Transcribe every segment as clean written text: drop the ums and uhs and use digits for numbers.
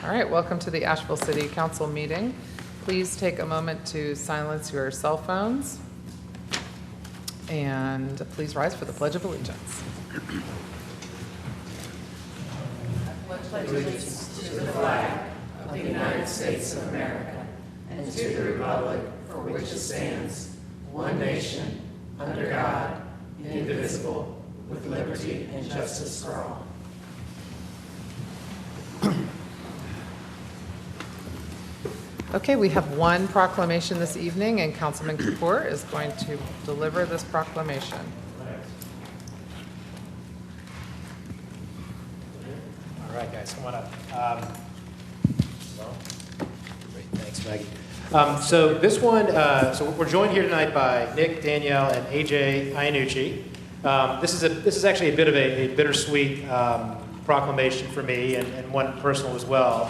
All right, welcome to the Asheville City Council meeting. Please take a moment to silence your cell phones. And please rise for the Pledge of Allegiance. I pledge allegiance to the flag of the United States of America and to the republic for which it stands, one nation, under God, indivisible, with liberty and justice for all. Okay, we have one proclamation this evening, and Councilman Kapoor is going to deliver this proclamation. All right, guys, come on up. Great, thanks, Maggie. So this one, so we're joined here tonight by Nick, Danielle, and AJ Iannucci. This is actually a bit of a bittersweet proclamation for me, and one personal as well.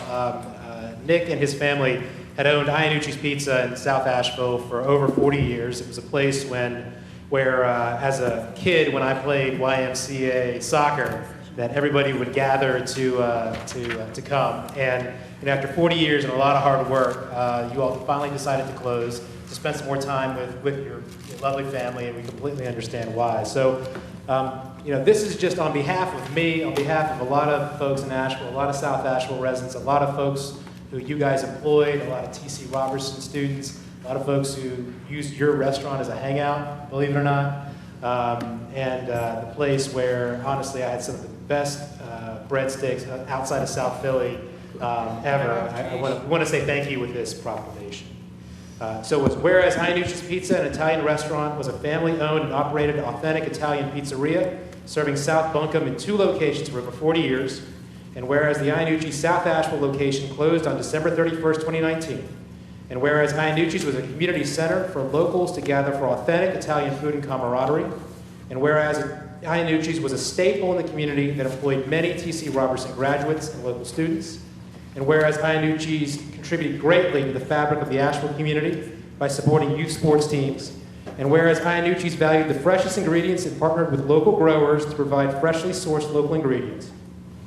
Nick and his family had owned Iannucci's Pizza in South Asheville for over 40 years. It was a place where as a kid, when I played YMCA soccer, that everybody would gather to come. And after 40 years and a lot of hard work, you all finally decided to close to spend some more time with your lovely family, and we completely understand why. So, this is just on behalf of me, on behalf of a lot of folks in Asheville, a lot of South Asheville residents, a lot of folks who you guys employed, a lot of T.C. Robertson students, a lot of folks who use your restaurant as a hangout, believe it or not, and the place where, honestly, I had some of the best breadsticks outside of South Philly ever. I want to say thank you with this proclamation. So it was, whereas Iannucci's Pizza, an Italian restaurant, was a family-owned and operated authentic Italian pizzeria, serving South Buncombe in 2 locations for over 40 years, and whereas the Iannucci South Asheville location closed on December 31st, 2019, and whereas Iannucci's was a community center for locals to gather for authentic Italian food and camaraderie, and whereas Iannucci's was a staple in the community that employed many T.C. Robertson graduates and local students, and whereas Iannucci's contributed greatly to the fabric of the Asheville community by supporting youth sports teams, and whereas Iannucci's valued the freshest ingredients and partnered with local growers to provide freshly sourced local ingredients,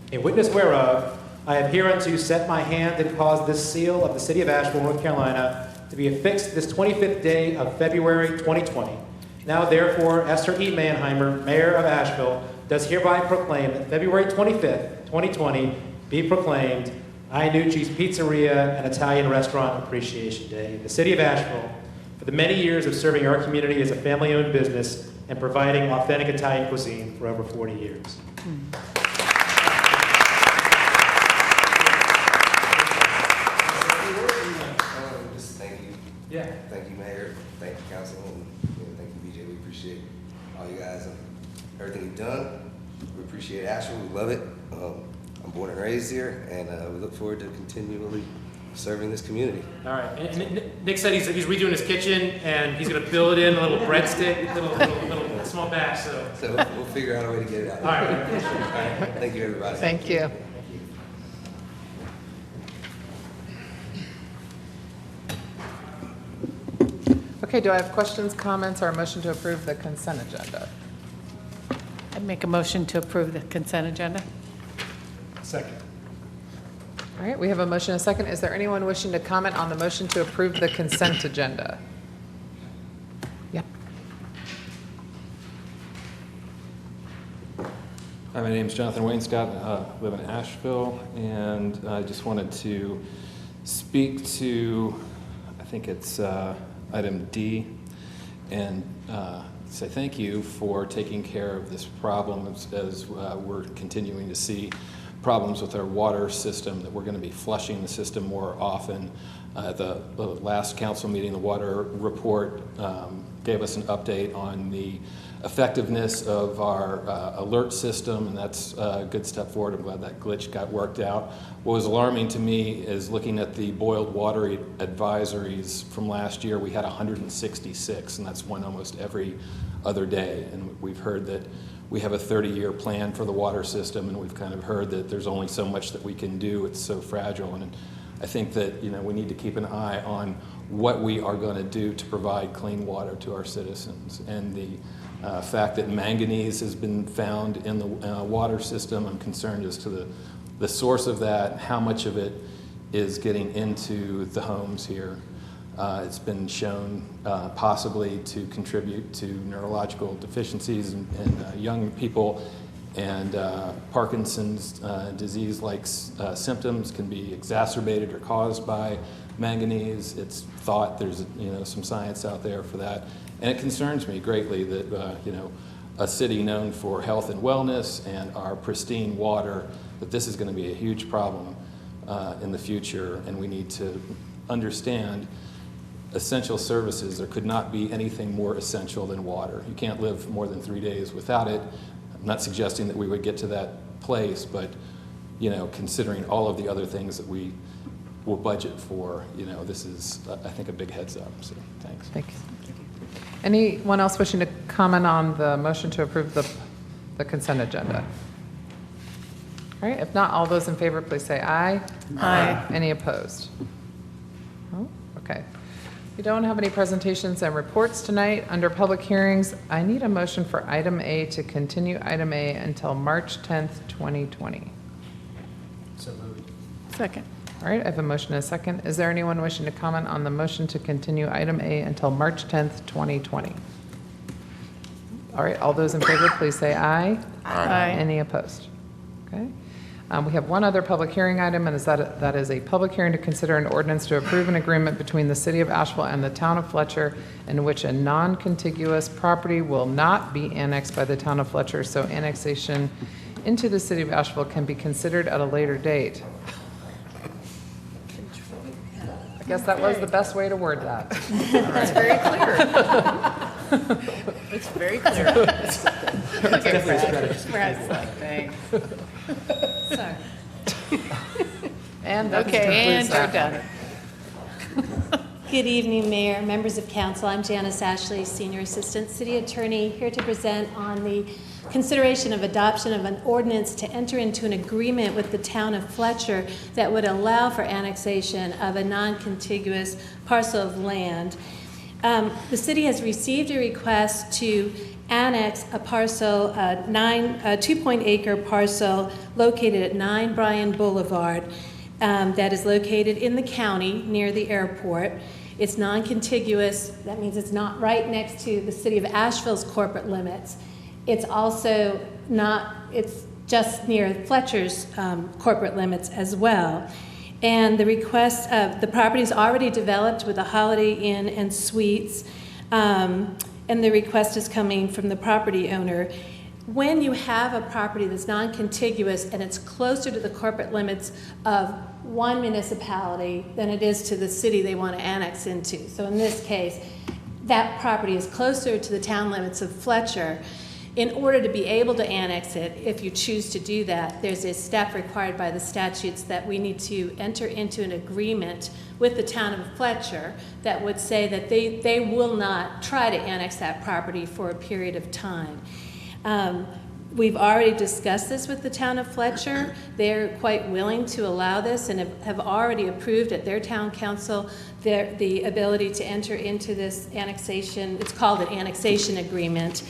in witness whereof, I have hereunto set my hand and caused this seal of the city of Asheville, North Carolina, to be affixed this 25th day of February 2020. Now, therefore, Esther E. Mannheimer, Mayor of Asheville, does hereby proclaim that February 25th, 2020, be proclaimed Iannucci's Pizzeria and Italian Restaurant Appreciation Day in the city of Asheville for the many years of serving our community as a family-owned business and providing authentic Italian cuisine for over 40 years. Yeah. Thank you, Mayor. Thank you, Council. And thank you, BJ. We appreciate all you guys and everything you've done. We appreciate Asheville. We love it. I'm born and raised here, and we look forward to continually serving this community. All right. And Nick said he's redoing his kitchen, and he's going to build in a little breadstick, little small batch. So we'll figure out a way to get it out. All right. All right. Thank you, everybody. Thank you. Okay, do I have questions, comments, or a motion to approve the consent agenda? I'd make a motion to approve the consent agenda. Second. All right, we have a motion and a second. Is there anyone wishing to comment on the motion to approve the consent agenda? Yeah. Hi, my name is Jonathan Wainscott. I live in Asheville, and I just wanted to speak to, I think it's item D, and say thank you for taking care of this problem as we're continuing to see problems with our water system, that we're going to be flushing the system more often. The last council meeting, the water report gave us an update on the effectiveness of our alert system, and that's a good step forward. I'm glad that glitch got worked out. What was alarming to me is looking at the boiled water advisories from last year. We had 166, and that's one almost every other day. And we've heard that we have a 30-year plan for the water system, and we've kind of heard that there's only so much that we can do. It's so fragile, and I think that we need to keep an eye on what we are going to do to provide clean water to our citizens. And the fact that manganese has been found in the water system, I'm concerned as to the the source of that, how much of it is getting into the homes here. It's been shown possibly to contribute to neurological deficiencies in young people, and Parkinson's disease-like symptoms can be exacerbated or caused by manganese. It's thought there's some science out there for that, and it concerns me greatly that a city known for health and wellness and our pristine water, that this is going to be a huge problem in the future, and we need to understand essential services. There could not be anything more essential than water. You can't live more than 3 days without it. I'm not suggesting that we would get to that place, but considering all of the other things that we will budget for, this is, I think, a big heads up. So thanks. Thank you. Anyone else wishing to comment on the motion to approve the consent agenda? All right, if not, all those in favor, please say aye. Aye. Any opposed? Oh, okay. We don't have any presentations and reports tonight. Under public hearings, I need a motion for item A to continue item A until March 10th, 2020. So moved. Second. All right, I have a motion and a second. Is there anyone wishing to comment on the motion to continue item A until March 10th, 2020? All right, all those in favor, please say aye. Aye. Any opposed? Okay. We have one other public hearing item, and that is a public hearing to consider an ordinance to approve an agreement between the City of Asheville and the Town of Fletcher in which a non-contiguous property will not be annexed by the Town of Fletcher, so annexation into the City of Asheville can be considered at a later date. I guess that was the best way to word that. It's very clear. It's very clear. Okay, Brad's like, thanks. Sorry. And that Okay, and concludes you're that. done. Good evening, Mayor, members of council. I'm Janice Ashley, Senior Assistant City Attorney, here to present on the consideration of adoption of an ordinance to enter into an agreement with the town of Fletcher that would allow for annexation of a non-contiguous parcel of land. The city has received a request to annex a parcel, 2-acre parcel located at 9 Bryan Boulevard that is located in the county near the airport. It's non-contiguous. That means it's not right next to the city of Asheville's corporate limits. It's also not, it's just near Fletcher's corporate limits as well. And the request of the property is already developed with a Holiday Inn and Suites, and the request is coming from the property owner. When you have a property that's non-contiguous and it's closer to the corporate limits of one municipality than it is to the city they want to annex into. So in this case, that property is closer to the town limits of Fletcher. In order to be able to annex it, if you choose to do that, there's a step required by the statutes that we need to enter into an agreement with the town of Fletcher that would say that they will not try to annex that property for a period of time. We've already discussed this with the town of Fletcher. They're quite willing to allow this and have already approved at their town council the ability to enter into this annexation. It's called an annexation agreement.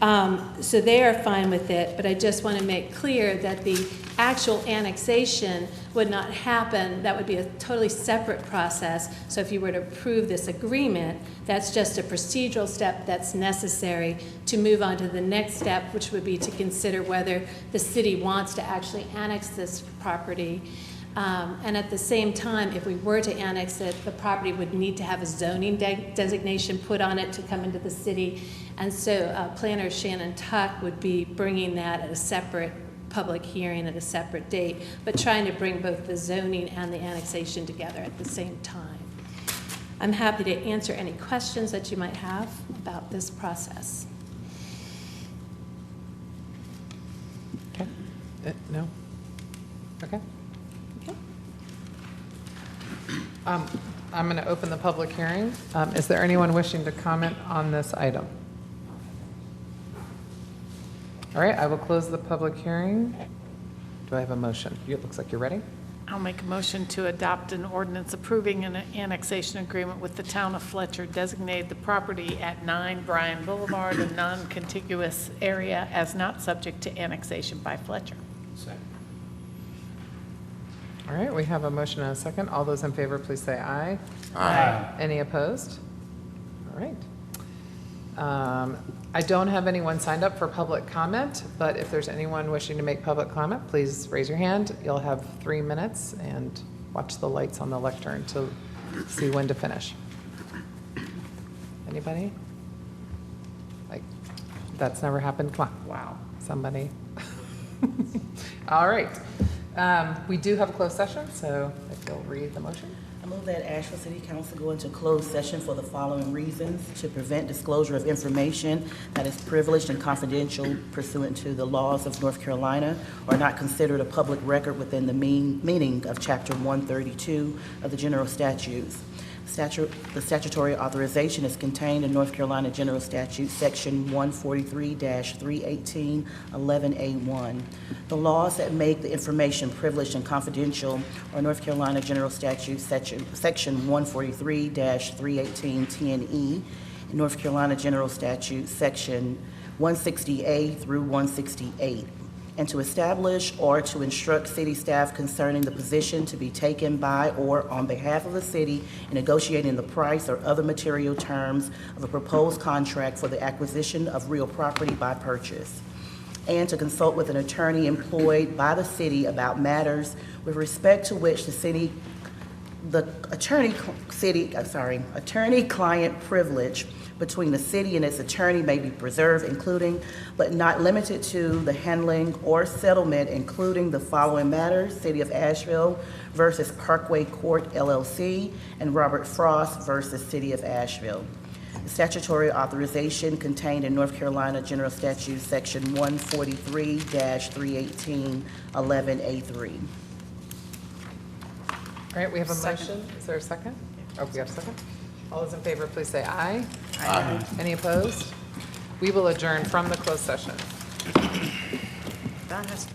So they are fine with it, but I just want to make clear that the actual annexation would not happen. That would be a totally separate process. So if you were to approve this agreement, that's just a procedural step that's necessary to move on to the next step, which would be to consider whether the city wants to actually annex this property. And at the same time, if we were to annex it, the property would need to have a zoning designation put on it to come into the city. And so Planner Shannon Tuck would be bringing that at a separate public hearing at a separate date, but trying to bring both the zoning and the annexation together at the same time. I'm happy to answer any questions that you might have about this process. Okay. No? Okay. Okay. I'm going to open the public hearing. Is there anyone wishing to comment on this item? All right, I will close the public hearing. Do I have a motion? It looks like you're ready. I'll make a motion to adopt an ordinance approving an annexation agreement with the town of Fletcher, designate the property at 9 Bryan Boulevard, a non-contiguous area, as not subject to annexation by Fletcher. Second. All right, we have a motion and a second. All those in favor, please say aye. Any opposed? All right. I don't have anyone signed up for public comment, but if there's anyone wishing to make public comment, please raise your hand. You'll have 3 minutes, and watch the lights on the lectern to see when to finish. Anybody? Like, that's never happened? Come on, wow, somebody. All right. We do have a closed session, so if you'll read the motion. I move that Asheville City Council go into closed session for the following reasons: to prevent disclosure of information that is privileged and confidential pursuant to the laws of North Carolina, or not considered a public record within the meaning of Chapter 132 of the General Statutes. The statutory authorization is contained in North Carolina General Statute, Section 143-318, 11A1. The laws that make the information privileged and confidential are North Carolina General Statute, Section 143-318, 10E, and North Carolina General Statute, Section 160A through 168. And to establish or to instruct city staff concerning the position to be taken by or on behalf of the city in negotiating the price or other material terms of a proposed contract for the acquisition of real property by purchase. And to consult with an attorney employed by the city about matters with respect to which the attorney-client privilege between the city and its attorney may be preserved, including but not limited to the handling or settlement, including the following matters: City of Asheville versus Parkway Court LLC and Robert Frost versus City of Asheville. The statutory authorization contained in North Carolina General Statute Section 143-318, 11A3. All right, we have a motion. Is there a second? Oh, we have a second. All those in favor, please say aye. Aye. Any opposed? We will adjourn from the closed session.